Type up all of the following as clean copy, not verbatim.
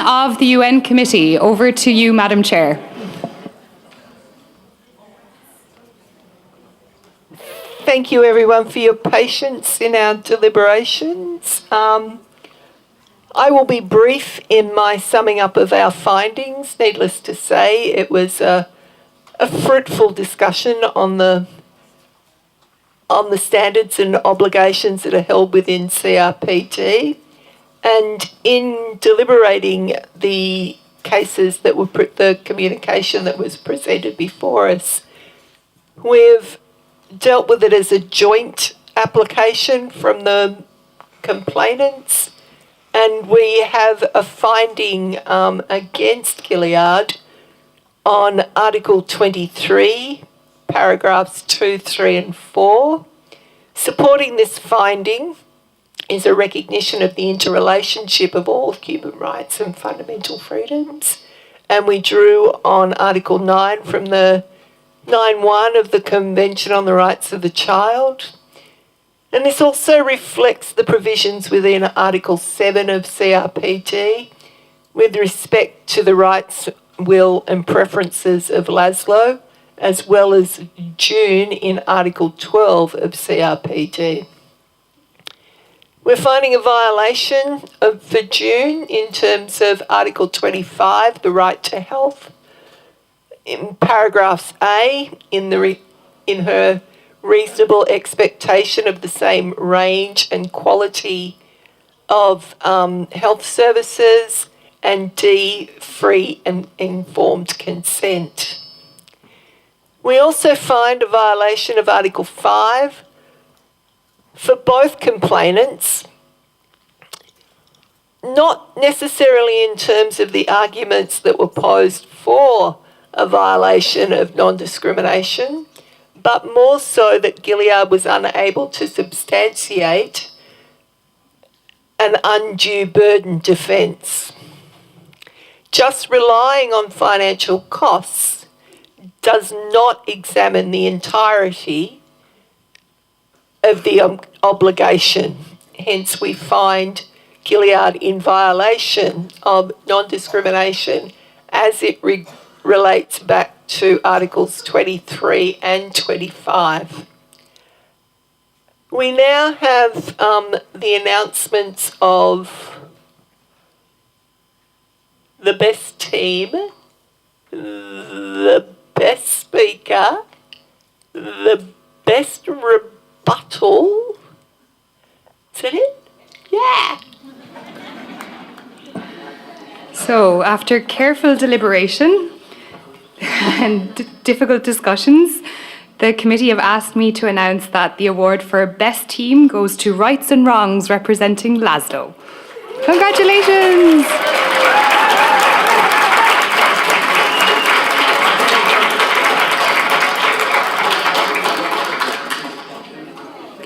of the UN Committee. Over to you, Madam Chair. Thank you everyone for your patience in our deliberations. I will be brief in my summing up of our findings. Needless to say, it was a fruitful discussion on the standards and obligations that are held within CRPD. And in deliberating the cases that were the communication that was presented before us, we've dealt with it as a joint application from the complainants, and we have a finding against Gilead on Article 23, paragraphs 2, 3 and 4. Supporting this finding is a recognition of the interrelationship of all human rights and fundamental freedoms, and we drew on Article 9 from the 9.1 of the Convention on the Rights of the Child. And this also reflects the provisions within Article 7 of CRPD with respect to the rights, will and preferences of Laszlo, as well as June in Article 12 of CRPD. We're finding a violation for June in terms of Article 25, the right to health. In paragraphs A, in her reasonable expectation of the same range and quality of health services, and D, free and informed consent. We also find a violation of Article 5 for both complainants, not necessarily in terms of the arguments that were posed for a violation of non-discrimination, but more so that Gilead was unable to substantiate an undue burden defence. Just relying on financial costs does not examine the entirety of the obligation. Hence, we find Gilead in violation of non-discrimination as it relates back to Articles 23 and 25. We now have the announcements of the best team, the best speaker, the best rebuttal. Is that it? Yeah. So, after careful deliberation and difficult discussions, the committee have asked me to announce that the award for best team goes to Rights and Wrongs representing Laszlo. Congratulations!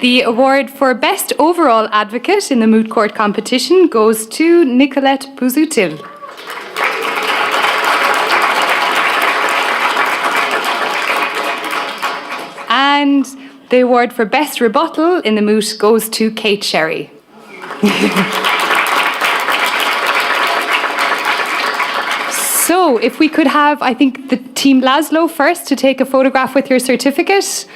The award for Best Overall Advocate in the Moot Court competition goes to Nicolette Buzutil. And the award for Best Rebuttal in the Moot goes to Kate Sherry. So if we could have, I think, the Team Laszlo first to take a photograph with your certificate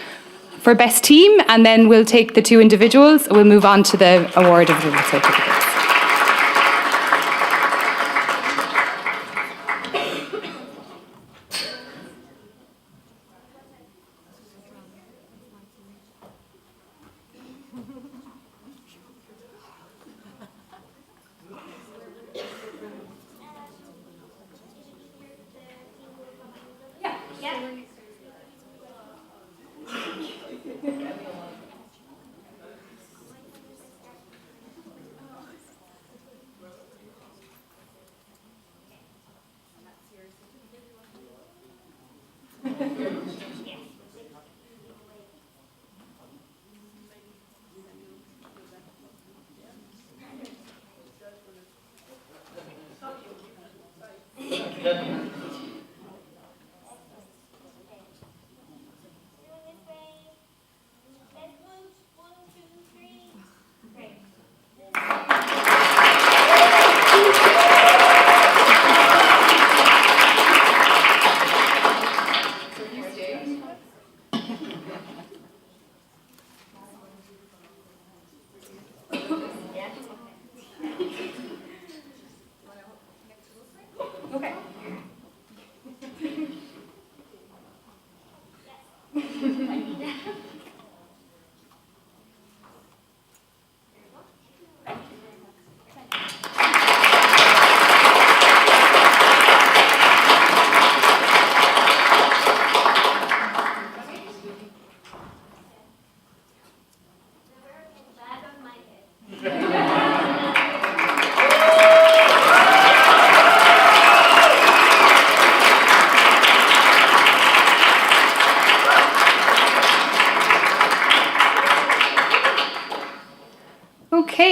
for best team, and then we'll take the two individuals. We'll move on to the award of the certificates.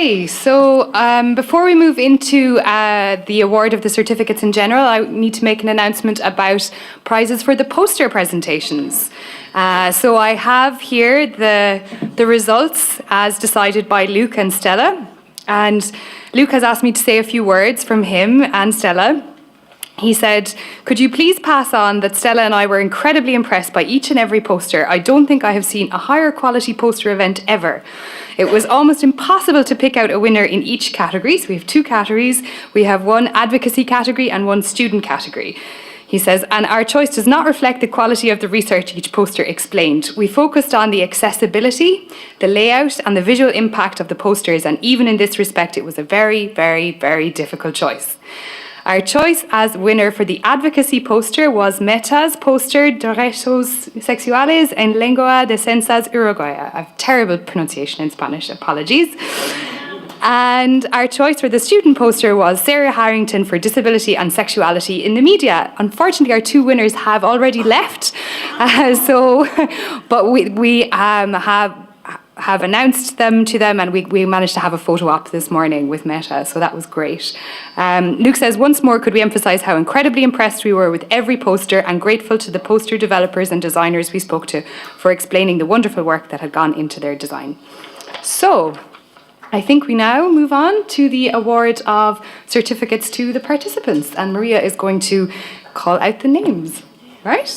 Okay, so before we move into the award of the certificates in general, I need to make an announcement about prizes for the poster presentations. So I have here the results as decided by Luke and Stella. And Luke has asked me to say a few words from him and Stella. He said, "Could you please pass on that Stella and I were incredibly impressed by each and every poster. I don't think I have seen a higher quality poster event ever. It was almost impossible to pick out a winner in each category." So we have 2 categories. We have one advocacy category and one student category. He says, "And our choice does not reflect the quality of the research each poster explained. We focused on the accessibility, the layout, and the visual impact of the posters, and even in this respect, it was a very, very, very difficult choice. Our choice as winner for the advocacy poster was Meta's poster Derechos Sexuales en Lengua de Censas Uruguaya." I have terrible pronunciation in Spanish, apologies. And our choice for the student poster was Sarah Harrington for Disability and Sexuality in the Media. Unfortunately, our 2 winners have already left, but we have announced them to them, and we managed to have a photo op this morning with Meta, so that was great. Luke says, "Once more, could we emphasise how incredibly impressed we were with every poster and grateful to the poster developers and designers we spoke to for explaining the wonderful work that had gone into their design." So I think we now move on to the award of certificates to the participants, and Maria is going to call out the names, right?